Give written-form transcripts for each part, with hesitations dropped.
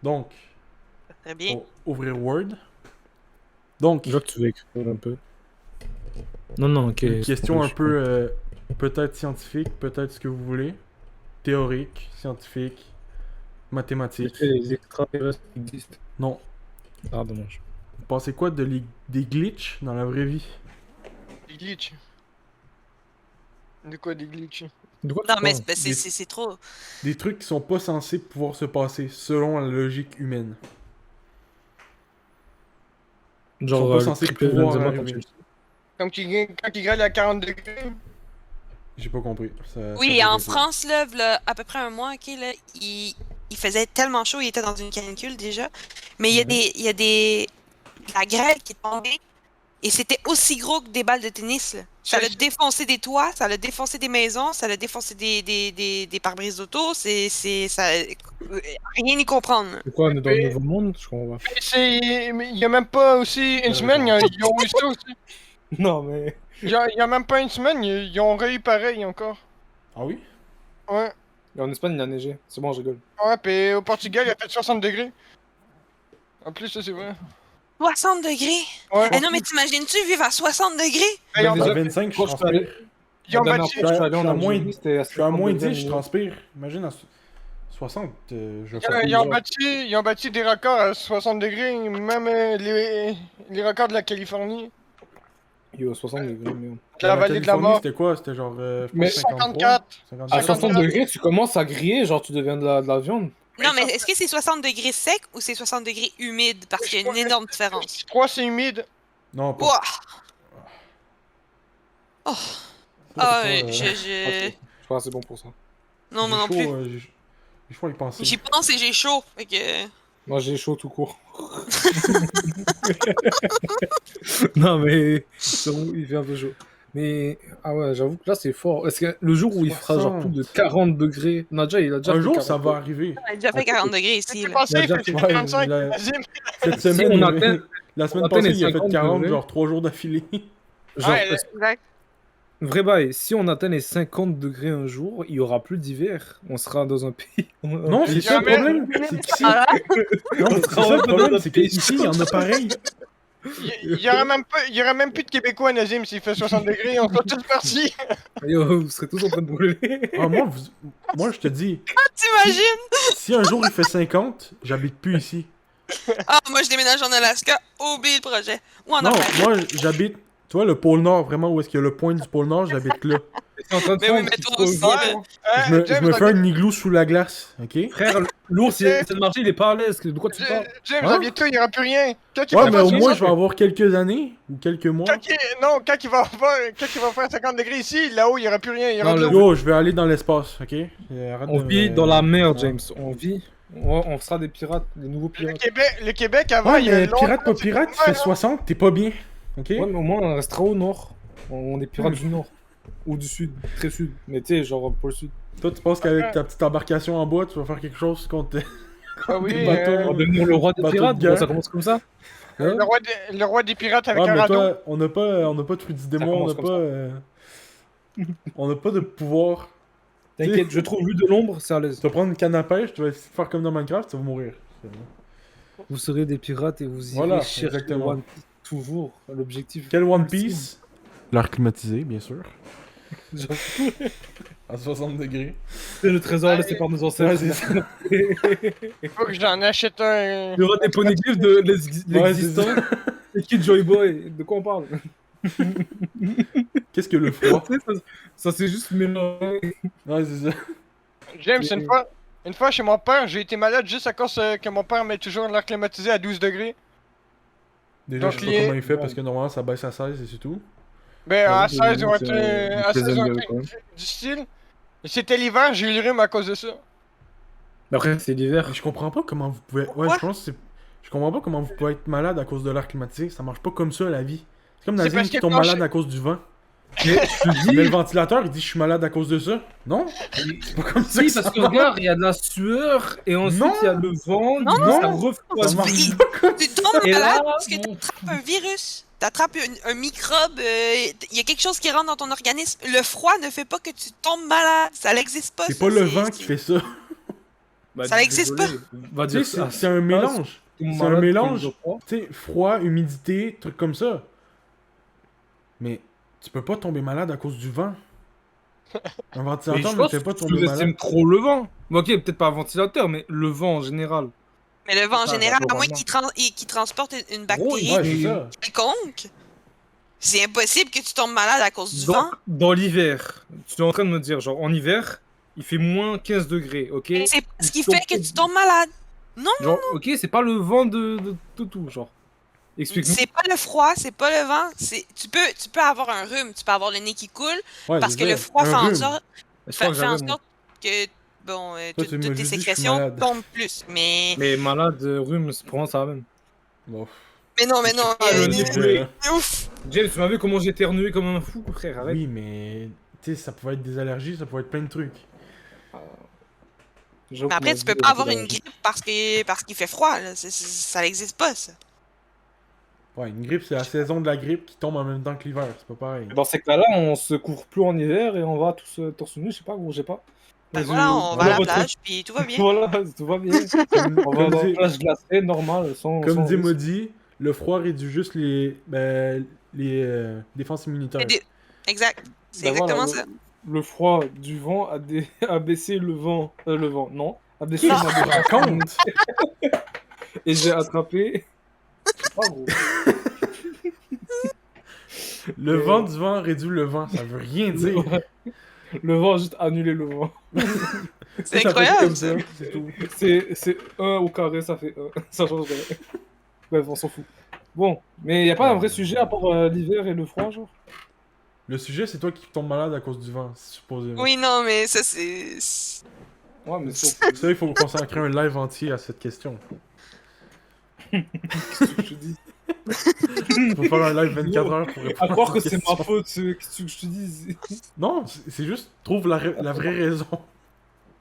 Donc, Très bien. ouvrir Word. Donc, Je vois que tu veux écrire un peu. Non, ok. une c'est question bon, un je suis peu peut-être scientifique, peut-être ce que vous voulez. Théorique, scientifique, Est-ce mathématique. que les extraterrestres existent? Non. Ah, dommage. Vous pensez quoi des glitches dans la vraie vie? Des glitches. De quoi des glitches? De quoi tu Non, mais parles? c'est trop. Des trucs qui sont pas censés pouvoir se passer selon la logique humaine. Ils sont Genre pas le censés triple pouvoir Benzema quand arriver. tu le sais. Comme quand il grêle à 40 degrés. J'ai pas compris. Oui, ça en faisait pas. France, là, v'là à peu près un mois, ok, là, il faisait tellement chaud, il était dans une canicule déjà. Mais il y a de la grêle qui est tombée et c'était aussi gros que des balles de tennis, là. Ça l'a défoncé des toits, ça l'a défoncé des maisons, ça l'a défoncé des pare-brises d'auto, rien n'y comprendre. C'est quoi, on est dans le Mais- nouveau monde? Je comprends pas. Mais il y a même pas aussi une semaine, ils ont eu ça aussi. Non, mais. Il y a même pas une semaine, ils ont eu pareil encore. Ah oui? Ouais. Et en Espagne, il a neigé. C'est bon, je rigole. Ouais, pis au Portugal, il a fait 60 degrés. En plus, ça c'est vrai. 60 degrés? Ouais. Eh non, mais t'imagines-tu vivre à 60 degrés? Et ils ont, Mais déjà, À 25, je quand je suis allé- transpire. ils ont la dernière bâti, fois que je suis allé Je en suis à moins- Algérie, c'était à Je suis à moins 50 degrés 10, je minimum. transpire. Imagine à 60, je ils ont bâti des records à 60 degrés, même les records de la Californie, Yo, 60 degrés, mais. de la vallée de la Californie, mort. c'était quoi? C'était genre, je Mais pense 53? 54. À 50 60 degrés. degrés, tu commences à griller, genre tu deviens de la viande. Non, mais est-ce que c'est 60 degrés sec ou c'est 60 degrés humide? Parce qu'il y a une énorme différence. Je crois que c'est humide. Non, pas. Ouah! Oh! pas, Ah, pas, je... Je crois que c'est bon pour ça. Non, moi j'ai non chaud, plus. j'ai chaud à y penser. J'y pense et j'ai chaud. Fait que... Moi, j'ai chaud tout court. Non, mais il fait un peu chaud. Mais ah ouais, j'avoue que là, c'est fort. Est-ce que le jour où il fera genre plus de 40 degrés, il a déjà Un fait jour, 40 ça va arriver. On a déjà fait 40 degrés ici, C'est là. passé, Il a il déjà fait fait- 45. Ouais, Vas-y. Cette Si semaine, on atteint- la semaine on atteint passée, les il a fait 50 40, degrés. genre 3 jours d'affilée. Genre, Ouais, Exact. vrai bail, si on atteint les 50 degrés un jour, il y aura plus d'hiver. On sera dans un pays. Non, c'est ça le jamais- problème. C'est qu'ici. Ah, Non, mais c'est ça le problème, c'est pays qu'ici, il y en a pareil. Il y aura même plus de Québécois, Nazim, s'il fait 60 degrés, on sera tous partis. Yo, vous serez tous en train de brûler. Ah, moi, je te dis, T'imagines? si un jour il fait 50, j'habite plus ici. Ah, moi, je déménage en Alaska. Oublie le projet. Ou en Non, Norvège. moi, j'habite, tu vois, le pôle Nord, vraiment, où est-ce qu'il y a le point du pôle Nord, j'habite là. C'est en train de Mais oui, fondre, mais c'est toi trop aussi, gros. là. Je me fais un igloo sous la glace, ok? Frère, l'ours, c'est le marché, il est pas à l'aise. De quoi tu parles? James, Hein? bientôt, il n'y aura plus rien. Quand il Ouais, va mais faire au moins, 60 je vais avoir quelques années, ou quelques mois. Non, quand il va faire 50 degrés ici, là-haut, il n'y aura plus rien. Il y aura Non, de le- l'eau. Yo, je vais aller dans l'espace, ok? Arrête On de vit me- dans la mer, Ouais. James. On sera des pirates, des nouveaux pirates. Le Québec avant, Ouais, il y a mais longtemps, pirate, pas c'était pirate, tu pas fais mal, hein. 60, t'es pas bien, ok? Ouais, mais au moins, on restera au nord. On est pirates du nord. Ou du sud, très sud. Mais tu sais, genre pour le sud. Toi, tu penses qu'avec ta petite embarcation en bois, tu vas faire quelque chose contre Ah oui, des bateaux. On va devenir le roi des Bateau de pirates, guerre. bon, ça commence comme ça. Hein? le roi des pirates avec Ouais, un mais radeau. toi, on n'a pas de fluide démon, on commence n'a comme pas... on n'a pas de pouvoir. T'inquiète, je trouve lui de l'ombre, c'est à l'aise. Tu vas prendre une canne à pêche, tu vas essayer de faire comme dans Minecraft, tu vas mourir. Vous serez des pirates et vous irez Voilà, chercher exactement. One Piece toujours. L'objectif. Quel One ultime. Piece? L'air climatisé, bien sûr. Genre, À 60 degrés. c'est le trésor laissé par nos ancêtres. Ouais, c'est ça. Il faut que j'en achète un. Il y aura des poneglyphes de Ouais, l'existant. c'est ça. Et Kid Joy Boy, de quoi on parle? Qu'est-ce que le froid? Tu sais, ça s'est juste mélangé. Ouais, c'est ça. James, une fois chez mon père, j'ai été malade juste à cause que mon père met toujours l'air climatisé à 12 degrés. Déjà, Donc, je sais pas comment il fait parce que normalement ça baisse à 16 et c'est tout. Ben, à Ouais, 16, on va c'est être un à 16, plaisir on va de- être du style. Et c'était l'hiver, j'ai eu le rhume à cause de ça. Mais après, c'est l'hiver. Mais je comprends pas comment vous pouvez. Ouais, je pense que c'est. Je comprends pas comment vous pouvez être malade à cause de l'air climatisé. Ça marche pas comme ça la vie. C'est comme C'est Nazim parce qui que tombe quand malade je- à cause du vent. Mais je te Mais le dis, ventilateur il dit je suis malade à cause de ça. Non? C'est pas comme ça si, que ça parce que marche. regarde, il y a de la sueur, et ensuite Non. il y a le vent, Non, du coup ça Ça refroidit. marche pas comme Tu ça. tombes Et là, malade parce que mon- t'attrapes un virus. T'attrapes un microbe. Il y a quelque chose qui rentre dans ton organisme. Le froid ne fait pas que tu tombes malade. Ça n'existe pas. C'est ça, pas le vent qui fait ça. Bah, Ça n'existe pas. désolé, va Tu dire sais, ça. c'est un mélange. Tout C'est un malade mélange. comme je crois. Tu sais, froid, humidité, trucs comme ça. Mais tu peux pas tomber malade à cause du vent. Un Mais ventilateur je ne pense fait que pas tu tomber sous-estimes malade. trop le vent. Bon, ok, peut-être pas un ventilateur, mais le vent en général. Mais le vent en Ça, général, à moins globalement. qu'il transporte une Gros, bactérie Ouais, c'est ça. quelconque, c'est impossible que tu tombes malade à cause du Donc, vent. dans l'hiver, tu es en train de me dire, genre, en hiver, il fait moins 15 degrés, ok? Et c'est ce qui Donc, fait que tu tombes malade. Non, Genre, ok, c'est pas le vent de tout, genre. Explique-nous. c'est pas le froid, c'est pas le vent. Tu peux avoir un rhume, tu peux avoir le nez qui coule, Ouais, parce c'est que le ça. froid Un fait en rhume. sorte, Je crois que fait en j'avais, moi. sorte que bon, Toi, tu toutes m'as tes juste dit, je suis sécrétions malade. tombent plus. Mais malade, rhume, c'est pour moi, ça va même. Bon, Mais non, Ah, le nez foulé. ouf. James, tu m'as vu comment j'ai éternué comme un fou, frère, arrête. oui, mais tu sais, ça pouvait être des allergies, ça pouvait être plein de trucs. J'avoue Mais après, que tu ma peux vie, pas elle avoir était une dans- grippe parce qu'il fait froid. Là. Ça n'existe pas, ça. Ouais, une grippe, c'est la saison de la grippe qui tombe en même temps que l'hiver, c'est pas pareil. Dans ces cas-là, on se couvre plus en hiver et on va tous torse nu, je sais pas, gros, j'ai pas. Ben Vas-y, voilà, on va à la plage, puis tout va bien. Voilà, tout va bien. On va Comme dans dit- la plage glacée, normale, sans Comme dit risque. Maudit, le froid réduit juste les défenses immunitaires. Exact. C'est Ben voilà, exactement ça. le froid du vent a baissé le vent, non, a baissé Non. ma défense Raconte! immunitaire. Et j'ai attrapé. Je sais pas, gros. Le vent du vent réduit le vent, ça veut rien dire. Le vent a juste annulé le vent. C'est Ça fait incroyable, comme ça. c'est tout. C'est 1 au carré, ça fait 1. Ça change rien. Bref, on s'en fout. Bon, mais y a pas un vrai sujet à part l'hiver et le froid, genre? Le sujet, c'est toi qui tombes malade à cause du vent, supposément. Oui, non, mais ça, c'est. Ouais, mais sauf Ça, il faut consacrer un live entier à cette question. que je te dis. Il faut faire un live 24 heures pour répondre À croire que cette c'est ma question. faute, qu'est-ce que je te dis? Non, c'est juste, trouve la vraie raison.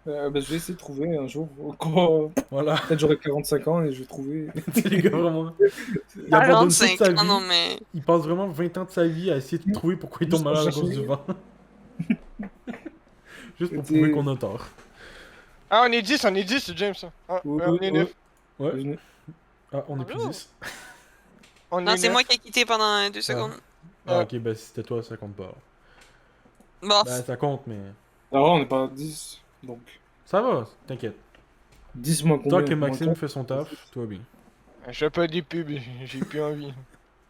Bah, je vais essayer de trouver un jour. Quand... Voilà. Peut-être j'aurai 45 ans et je vais trouver. Les gars, vraiment. Il abandonne toute 45 sa ans, vie. non, mais. Il passe vraiment 20 ans de sa vie à essayer de trouver pourquoi il tombe Juste pour malade à cause chercher. du vent. Juste pour C'était- prouver qu'on a tort. Ah, on est 10, James. Ah, on est 9. Ouais. Venez. Ah, on est plus Bonjour. 10. On Non, est c'est 9. moi qui ai quitté pendant 2 secondes. Ah, ok, ben si c'était toi, ça compte pas. Bon, Ben ça compte, mais. Alors là, on n'est pas à 10. Donc. Ça va, t'inquiète. 10 moins combien? Tant que Moins Maxime 4? fait son taf, tout va bien. Je fais pas des pubs, j'ai plus envie.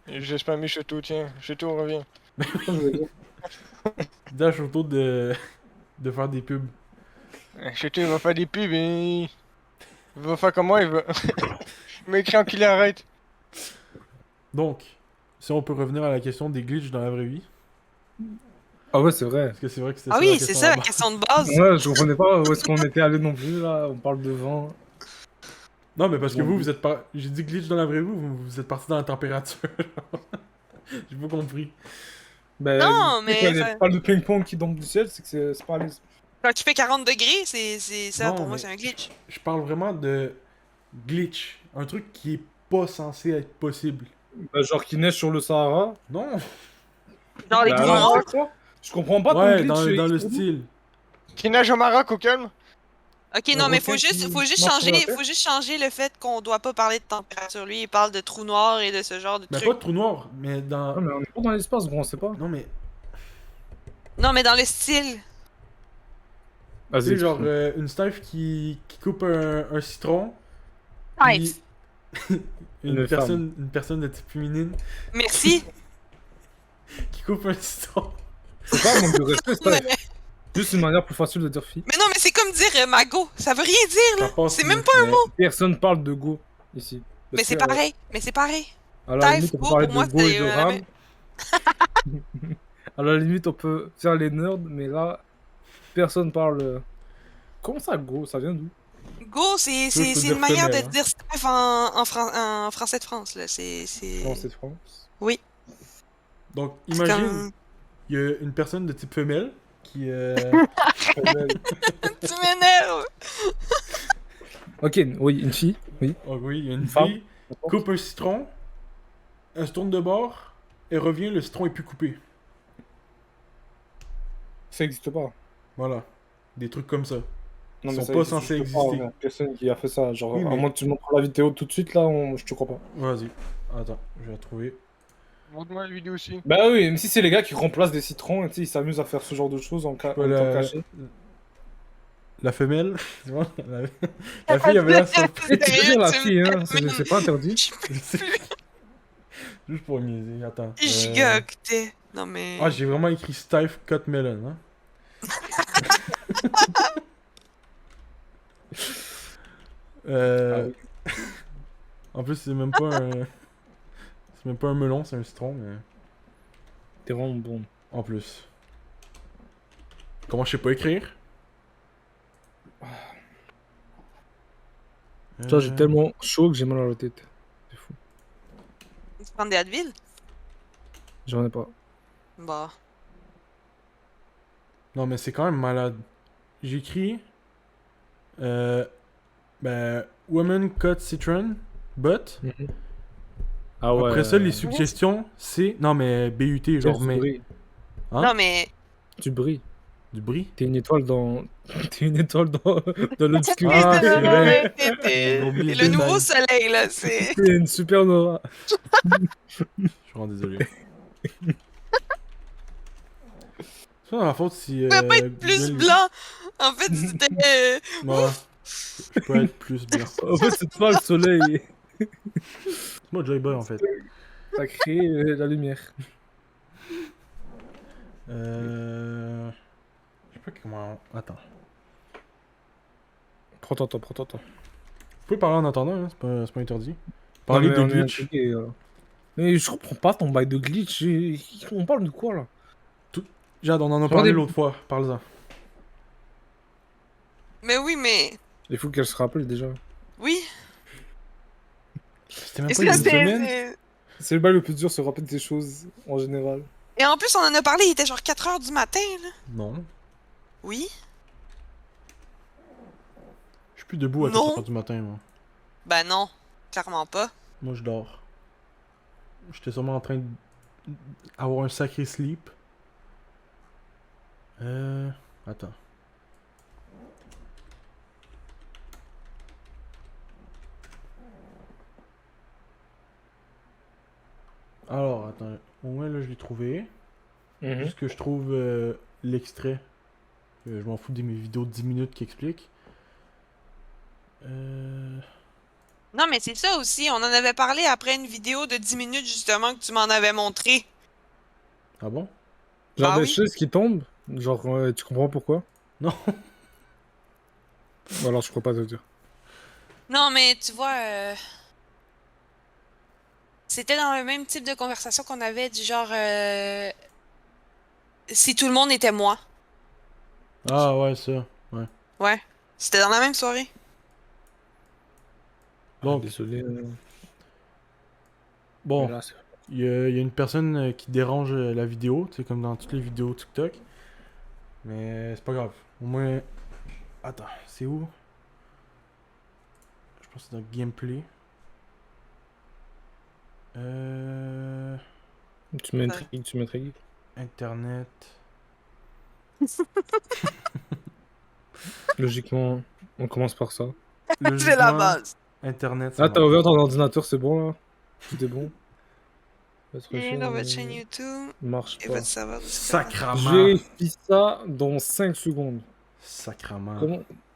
J'ai spammé Château, tiens. Château revient. Je vais dire. Dash autour de faire des pubs. Château, il va faire des pubs et. Il va faire comme moi, il va. Il m'a écrit en qu'il arrête. Donc, si on peut revenir à la question des glitches dans la vraie vie. Ah ouais, c'est vrai. Parce que c'est vrai que c'était ah ça la oui, c'est question ça la à la base. question de base. Ouais, je comprenais pas où est-ce qu'on était allé non plus là. On parle de vent. Non, mais parce que Bon. vous êtes pas. J'ai dit glitch dans la vraie vie, vous êtes parti dans la température. J'ai pas compris. Ben, Non, tu sais, mais quand il y ça- a des balles de ping-pong qui tombent du ciel, c'est que c'est pas à l'aise. Quand tu fais 40 degrés, c'est ça, Non, pour moi, mais- c'est un glitch. Je parle vraiment de glitch. Un truc qui est pas censé être possible. Ben, genre qui neige sur le Sahara. Non. Genre les Ben, trous alors, noirs. quoi? Je comprends pas ton Ouais, glitch. dans le explique-nous. style. Qui nage au Maroc au calme? Ok, non, mais requin qui faut juste marche sur la changer, terre. faut juste changer le fait qu'on doit pas parler de température. Lui, il parle de trous noirs et de ce genre de Mais trucs. pas de trou noir, mais dans. Non, mais on est pas dans l'espace, gros, on sait pas. Non, mais. Non, mais dans le style. Tu sais, Vas-y, genre, une staff qui coupe un citron. Nice. puis une Une personne de type féminine Merci. qui coupe un citron. c'est pas un manque de respect, c'est mais, pas juste une manière plus facile de dire fille. mais non, mais c'est comme dire mago. Ça veut rien dire, là. Ça passe C'est mieux. même pas un mot. Personne parle de go ici. Mais Parce c'est que, pareil. Mais c'est pareil. à la Taille, limite, on peut go, parler pour moi, de go et c'est, de la ram. même. À la limite, on peut faire les nerds, mais là, personne parle. Comment ça, go? Ça vient d'où? Go, c'est peux c'est dire une manière femelle, de hein. dire stuff en français de France, là. C'est. Français de France. Donc, c'est imagine, comme- il y a une personne de type femelle qui. Tu m'énerves. Ok, oui, une fille, oui. Oh oui, il y a une Une femme. fille, coupe un citron, elle se tourne de bord, elle revient, le citron est plus coupé. Ça existe pas. Voilà. Des trucs comme ça. Non, Ils sont ça pas existe censés juste pas, exister. ouais. Personne qui a fait ça. Genre, Oui, à mais- moins que tu me montres la vidéo tout de suite, là, je te crois pas. Vas-y. Attends, je vais la trouver. Montre-moi la vidéo aussi. Bah oui, mais si c'est les gars qui remplacent des citrons, et tu sais, ils s'amusent à faire ce genre de choses en Pas étant cachés. la femelle. Tu vois, la fille avait l'air surprise. Eh, tu peux dire la Tu me fille, hein, termines. c'est pas interdit. Je sais. Juste pour niaiser, attends. Giga octet. Non mais. Ah, j'ai vraiment écrit Stife Cut Melon, hein. Ah En plus, c'est même pas un... C'est même pas un melon, c'est un citron, mais... T'es vraiment bon. En plus. Comment je sais pas écrire? Toi, j'ai tellement chaud que j'ai mal à la tête. C'est fou. Tu prends des Advil? J'en ai pas. Bah. Non, mais c'est quand même malade. J'écris... Ben... Woman cut citron, but... Ah ouais. Après ça, les suggestions, c'est... Non, mais BUT, genre, tu mais... brilles. Hein? Non mais. Tu brilles. Du bris? T'es une étoile dans. T'es une étoile dans l'obscurité. Ah, c'est vrai. T'es J'ai oublié le le nouveau détail. soleil là, c'est. T'es une supernova. Je suis vraiment désolé. C'est pas ma faute si... Tu peux pas être plus Google- blanc. En fait, c'était. Ouais. Je peux être plus blanc. En fait, c'est pas le soleil. C'est moi Joy Boy, en fait. T'as créé la lumière. Je sais pas comment... Attends. Prends ton temps, prends ton temps. Vous pouvez parler en attendant, hein, c'est pas interdit. Parler de Non, mais on est glitch. intrigué, mais je comprends pas ton bail de glitch. On parle de quoi là? Jade, on en a Genre parlé des- l'autre fois, parle-en. Mais oui, mais. Il faut qu'elle se rappelle déjà. Oui. C'était même Et pas il y a ça, une semaine? c'est. C'est le bail le plus dur, se rappeler des choses en général. Et en plus, on en a parlé, il était genre 4h du matin, là. Non. Oui. Je suis plus debout à Non. 4h du matin, moi. Ben non, clairement pas. Moi, je dors. J'étais sûrement en train d'avoir un sacré sleep. Attends. Alors, attends. Au moins, là, je l'ai trouvé. Juste que je trouve l'extrait. Je m'en fous de mes vidéos de 10 minutes qui expliquent. Non, mais c'est ça aussi, on en avait parlé après une vidéo de 10 minutes justement que tu m'en avais montré. Ah bon? Genre Ah des oui. choses qui tombent. Genre, tu comprends pourquoi? Non. Ou alors je crois pas te dire. Non, mais tu vois, c'était dans le même type de conversation qu'on avait du genre si tout le monde était moi. Ah ouais, ça. Ouais. Ouais. C'était dans la même soirée. Donc, Désolé. bon, mais là, c'est- il y a une personne qui dérange la vidéo, c'est comme dans toutes les vidéos TikTok. Mais c'est pas grave. Au moins... Attends, c'est où? Je pense que c'est dans Gameplay. Tu m'intrigues, tu m'intrigues. Internet. Logiquement, on commence par ça. C'est la base. Internet, ça Ah, t'as marche. ouvert ton ordinateur, c'est bon là? Tout est bon? Votre Et chaîne, dans votre chaîne YouTube marche et pas. votre serveur Discord. Sacrament. Je vérifie ça dans 5 secondes. Sacrament.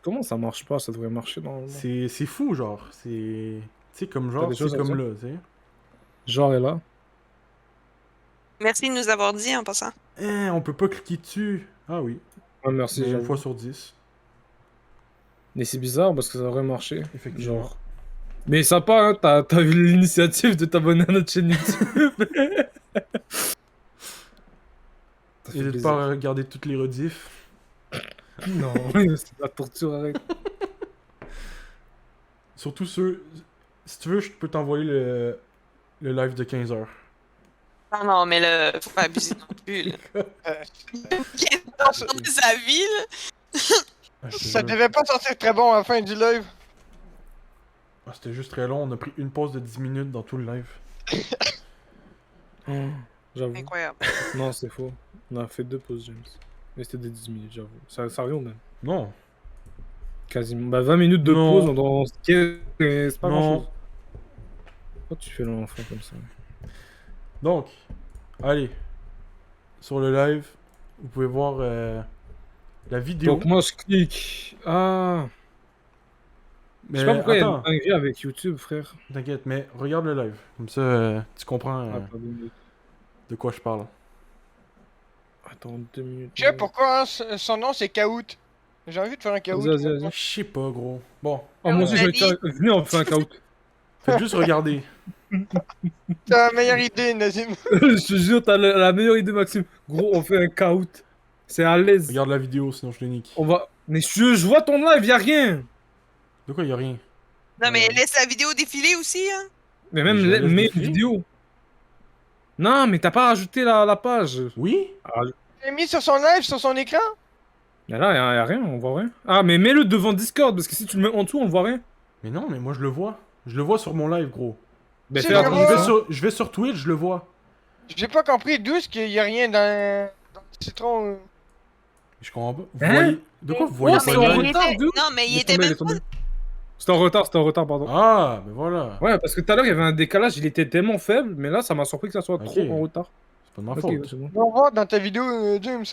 Comment ça marche pas? Ça devrait marcher normalement. C'est fou, genre. C'est... Tu sais, comme T'as genre, des c'est choses à comme dire? là, tu sais. Genre est là. Merci de nous avoir dit en passant. On peut pas cliquer dessus. Ah oui. Ah, merci, Mais une j'avoue. fois sur 10. Mais c'est bizarre parce que ça aurait marché. Effectivement. Genre. Mais sympa, hein, t'as eu l'initiative de t'abonner à notre chaîne YouTube. Ça fait N'hésite plaisir. pas à regarder toutes les rediffs. Non, c'est de la torture, arrête. Surtout ceux... Si tu veux, je peux t'envoyer le live de 15h. Non, non, mais là, faut pas abuser non plus, là. Dans sa vie, là. Ah, je te Ça jure. devait pas sortir très bon à la fin du live. Ah, c'était juste très long. On a pris une pause de 10 minutes dans tout le live. J'avoue. Incroyable. Non, c'est faux. On a fait 2 pauses, James. Mais c'était des 10 minutes, j'avoue. Ça revient au même. Non. Quasiment. Bah, 20 minutes de Non. pause dans ce qui est. C'est pas Non. grand-chose. Pourquoi tu fais l'enfant comme ça? Donc, allez. Sur le live, vous pouvez voir la vidéo. Donc, moi, je clique. Ah. Je Mais sais pas pourquoi il y a une attends, dinguerie avec YouTube, frère. t'inquiète, mais regarde le live. Comme ça, tu comprends Attends 2 minutes. de quoi je parle. Attends 2 minutes. Je sais pourquoi hein, son nom c'est Kaout. J'ai envie de faire un Kaout. Vas-y, vas-y. Je sais pas, gros. Bon, Oh, moi aussi, je vais Vas-y. faire. Venez, on fait un caout. faites juste regarder. T'as la meilleure idée, Nazim. Je te jure, t'as la meilleure idée, Maxime. Gros, on fait un caout. C'est à l'aise. Regarde la vidéo, sinon je le nique. On va. Mais je vois ton live, y'a rien. De quoi, y a rien. Non, mais laisse la vidéo défiler aussi, hein. Mais même Je la laisse mes défiler. vidéos. Non, mais t'as pas rajouté la page. Oui? J'ai mis sur son live, sur son écran. Mais là, y'a rien, on voit rien. Ah, mais mets-le devant Discord, parce que si tu le mets en dessous, on le voit rien. Mais non, mais moi je le vois. Je le vois sur mon live, gros. Ben, C'est fais le Regarde, attention. je vais sur Twitch, je le vois. J'ai pas compris d'où est-ce qu'il y a rien dans le citron. Je comprends pas. Vous Hein? voyez. De quoi vous voyez Oh, pas c'est le en live? retard, dude. Non, mais il Laisse était tomber, même laisse pas. tomber. C'était en retard, pardon. Ah, ben voilà. Ouais, parce que tout à l'heure, il y avait un décalage, il était tellement faible, mais là, ça m'a surpris que ça soit Ok. trop en retard. C'est pas de ma Ok, faute. c'est bon. On va voir dans ta vidéo, James.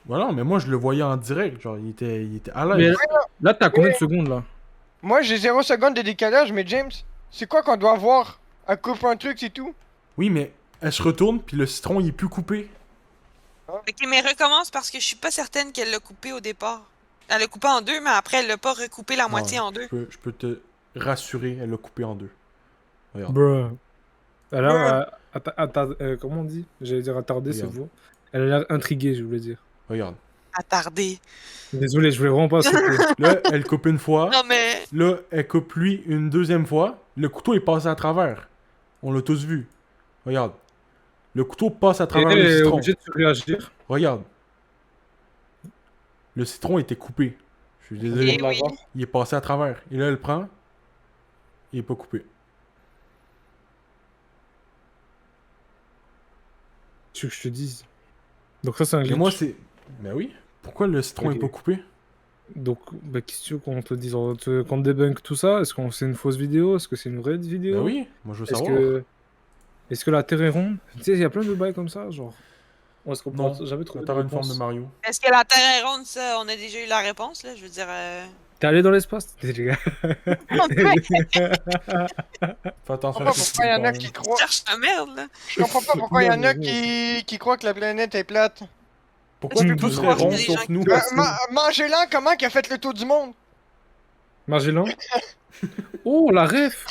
Voilà, mais moi je le voyais en direct. Genre, il était à Mais l'aise. là, t'as combien de secondes, là? Moi j'ai 0 secondes de décalage, mais James, c'est quoi qu'on doit voir? Elle coupe un truc, c'est tout? Oui, mais elle se retourne, puis le citron il est plus coupé. Ok, mais recommence parce que je suis pas certaine qu'elle l'a coupé au départ. Elle l'a coupé en deux, mais après, elle l'a pas recoupé la moitié en deux. Je peux te rassurer, elle l'a coupé en deux. Regarde. Bruh. Alors, comment on dit? J'allais dire attardé, c'est Regarde. vous. Elle a l'air intriguée, je voulais dire. Regarde. Attardé. Désolé, je voulais vraiment pas sauter. Là, elle coupe une fois. Non, mais. Là, elle coupe lui une deuxième fois. Le couteau est passé à travers. On l'a tous vu. Regarde. Le couteau passe à Et travers elle le est citron. obligée de réagir. Regarde. Le citron était coupé. Je suis désolé. Eh oui. Il est passé à travers. Et là, elle prend. Il est pas coupé. Tu veux que je te dise? Donc ça, c'est un Et glitch. moi, c'est. Mais oui. Pourquoi le citron Ok. est pas coupé? Donc, bah, qu'est-ce que tu veux qu'on te dise? Qu'on débunk tout ça? Est-ce que c'est une fausse vidéo? Est-ce que c'est une vraie vidéo? Bah oui. Moi, je veux Est-ce savoir. que... Est-ce que la Terre est ronde? Tu sais, il y a plein de bails comme ça, genre. Ou est-ce qu'on Non. pourra jamais La trouver de Terre a une forme réponse? de Mario. Est-ce que la Terre est ronde, ça? On a déjà eu la réponse, là. Je veux dire. T'es allé dans l'espace? Les gars. Fais Je attention comprends à pas ce que tu pourquoi il y en dis a quand qui même. croient. Cherche la merde, là. Je comprends pas pourquoi il y en a Non, qui croient que la planète est plate. Pourquoi Je peux tout pas serait croire rond qu'il y a des gens sauf qui nous? Magellan, comment qui a fait le tour du monde? Magellan? Oh, la ref!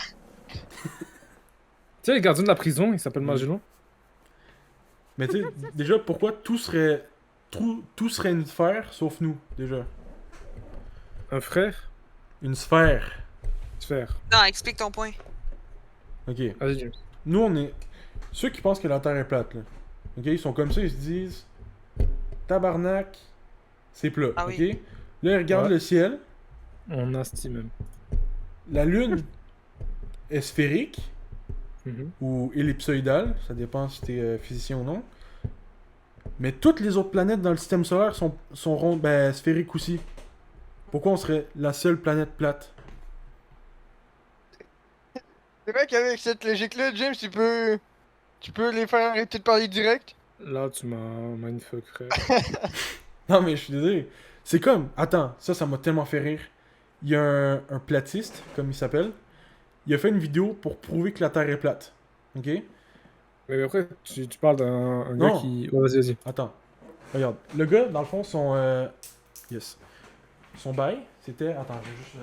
Tu sais, les gardiens de la prison, ils s'appellent Magellan. Mais tu sais, déjà, pourquoi tout serait une sphère sauf nous, déjà? Un frère? Une sphère. Sphère. Non, explique ton point. Ok. Vas-y, James. Nous, on est. Ceux qui pensent que la Terre est plate, là. Ok? Ils sont comme ça, ils se disent. Tabarnak, c'est plat. Ah Ok? oui. Là, ils regardent Ouais. le ciel. On nasty même. La Lune est sphérique Mhm. ou ellipsoïdale. Ça dépend si t'es physicien ou non. Mais toutes les autres planètes dans le système solaire sont rondes, ben, sphériques aussi. Pourquoi on serait la seule planète plate? C'est vrai qu'avec cette logique-là, James, tu peux les faire arrêter de parler direct. Là, tu m'as mindfuck, frère. Non, mais je suis désolé. C'est comme. Attends, ça m'a tellement fait rire. Il y a un platiste, comme il s'appelle. Il a fait une vidéo pour prouver que la Terre est plate. Ok? Mais après, tu parles d'un gars Non. qui... Ouais, vas-y. Attends. Regarde. Le gars, dans le fond, yes. Son bail, c'était. Attends, je vais juste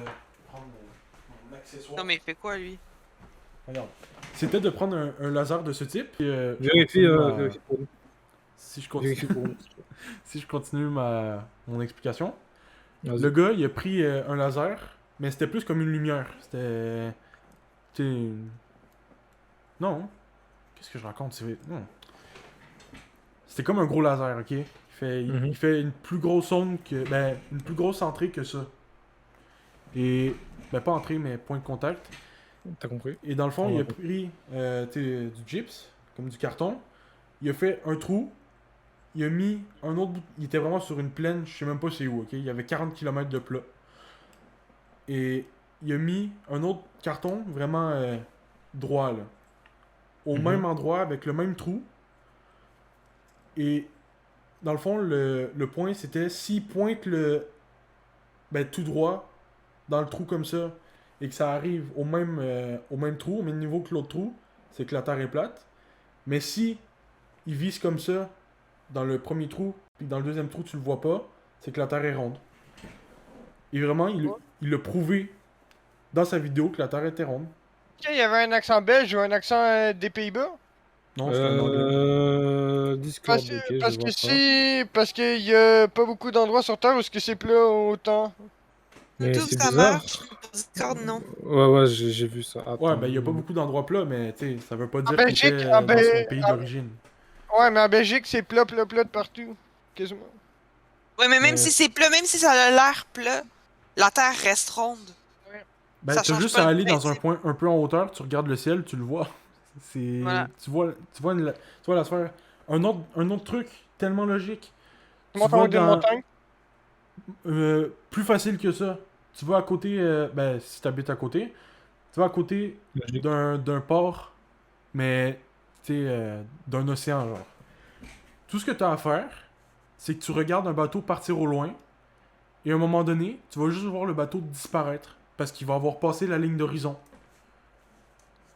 prendre mon accessoire. Non, mais il fait quoi, lui? Regarde. C'était de prendre un laser de ce type. Puis, je Vérifie, continue ma- vérifie pour nous. Si je continue, Vérifie pour nous. si je continue mon explication. Vas-y. Le gars, il a pris un laser, mais c'était plus comme une lumière. C'était. Tu sais, non. Qu'est-ce que je raconte? Non. C'était comme un gros laser, ok? Mhm. Il fait une plus grosse onde que. Ben, une plus grosse entrée que ça. Et. Ben, pas entrée, mais point de contact. T'as compris? Et dans le fond, Ouais. il a pris tu sais, du gyps, comme du carton. Il a fait un trou. Il a mis un autre bout. Il était vraiment sur une plaine, je sais même pas c'est où, ok? Il y avait 40 km de plat. Et il a mis un autre carton vraiment droit, là. Au Mhm. même endroit, avec le même trou. Et dans le fond, le point, c'était s'il pointe tout droit dans le trou comme ça, et que ça arrive au même trou, au même niveau que l'autre trou, c'est que la Terre est plate. Mais si il vise comme ça dans le premier trou, puis dans le deuxième trou, tu le vois pas, c'est que la Terre est ronde. Et vraiment, il l'a prouvé dans sa vidéo que la Terre était ronde. Ok, il y avait un accent belge ou un accent des Pays-Bas? Non, c'est un anglais. Discord, Parce, ok, parce je que vois ça. si... Parce qu'il y a pas beaucoup d'endroits sur Terre où est-ce que c'est plat autant. Mais YouTube, c'est ça bizarre. marche. Discord, non. Ouais, j'ai vu ça. Ouais, Attends. ben il y a pas beaucoup d'endroits plats, mais tu sais, ça veut pas dire qu'il Belgique, était en dans son Bel- pays en- d'origine. Ouais, mais en Belgique, c'est plat de partout. Quasiment. Ouais, mais même Mais- si c'est plat, même si ça a l'air plat, la Terre reste ronde. Ben, Ça t'as change juste pas à le aller dans un principe. point un peu en hauteur, tu regardes le ciel, tu le vois. C'est. Voilà. Tu vois la sphère. Un autre truc tellement logique. Tu Tu montes en vas haut d'une dans. montagne? Plus facile que ça. Tu vas à côté. Ben, si t'habites à côté, tu vas à côté Logique. d'un port, mais. Tu sais, d'un océan, genre. Tout ce que t'as à faire, c'est que tu regardes un bateau partir au loin, et à un moment donné, tu vas juste voir le bateau disparaître. Parce qu'il va avoir passé la ligne d'horizon.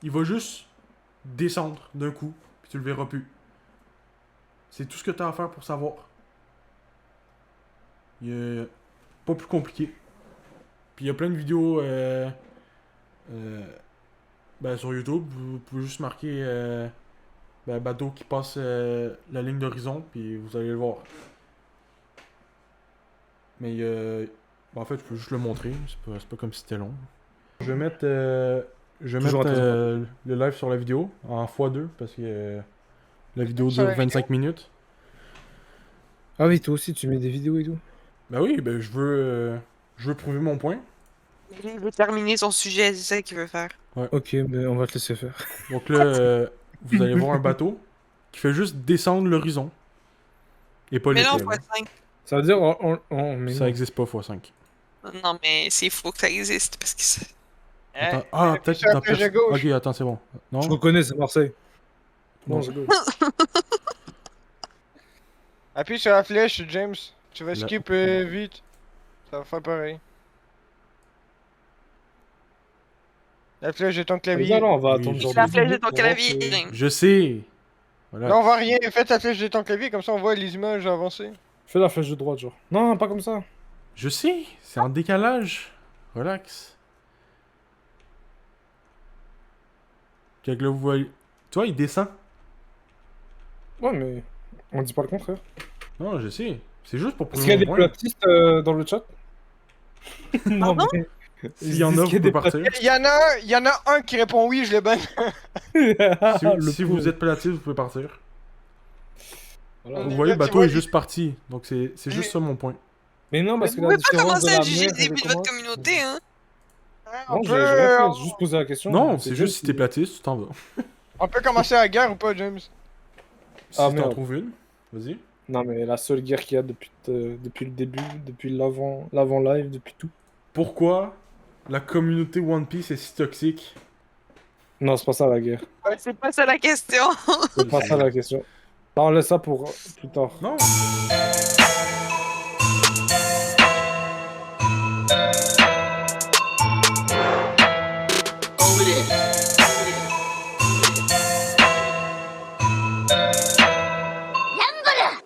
Il va juste descendre d'un coup, puis tu le verras plus. C'est tout ce que tu as à faire pour savoir. Il y a pas plus compliqué. Puis il y a plein de vidéos sur YouTube. Vous pouvez juste marquer bateau qui passe la ligne d'horizon, puis vous allez le voir. Mais en fait, je peux juste le montrer. C'est pas comme si c'était long. Je vais mettre, Toujours le live sur la vidéo en x2 parce que la vidéo Sur dure la 25 minutes. Ah oui, toi aussi, tu mets des vidéos et tout. Ben oui, ben je veux prouver mon point. Il veut terminer son sujet, c'est ça qu'il veut faire. Ok, mais on va te laisser faire. Donc là, vous allez voir un bateau qui fait juste descendre l'horizon. Et pas Mais non, l'étoile. x5. Ça veut dire, mais Ça non. existe pas x5. Non, mais c'est faux que ça existe parce que c'est. Attends, Appuie peut-être sur la dans flèche de gauche. Ok, attends, c'est bon. Non? Je reconnais, c'est Marseille. Non. Non, je rigole. Appuie sur la flèche, James. Tu vas Là. skip vite. Ça va faire pareil. La flèche de ton Mais clavier. non, on va Oui, attendre je genre sais. La 10 flèche de minutes ton pour voir clavier. que- Je sais! Voilà. Là, on voit rien. Faites la flèche de ton clavier, comme ça on voit les images avancer. Fais la flèche de droite, genre. Non, pas comme ça. Je sais! C'est en décalage. Relax. Fait que là, vous voyez. Tu vois, il descend. Ouais, mais on dit pas le contraire. Non, je sais. C'est juste pour Est-ce qu'il y a prouver des mon point. platistes dans le chat? Non, mais... S'il y en a, vous pouvez partir. Il y en a un qui répond oui, je le banne. Si vous êtes platiste, vous pouvez partir. Voilà. Vous est voyez, là, le tu bateau vois, est juste parti. Donc c'est juste ça mon point. Mais non, parce que Vous la pouvez pas différence commencer de à la juger mer le début de avec votre comment- communauté, hein. Non, On j'ai peut, rien fait, j'ai juste posé la question. Non, c'est juste si t'es platiste, tu t'en vas. on peut commencer la guerre ou pas, James? Si Ah, t'en merde. trouves une, vas-y. Non, mais la seule guerre qu'il y a depuis le début, depuis l'avant-live, depuis tout. Pourquoi la communauté One Piece est si toxique? Non, c'est pas ça la guerre. C'est pas ça la question. C'est pas ça la question. Non, on laisse ça pour plus tard. Non. Over there.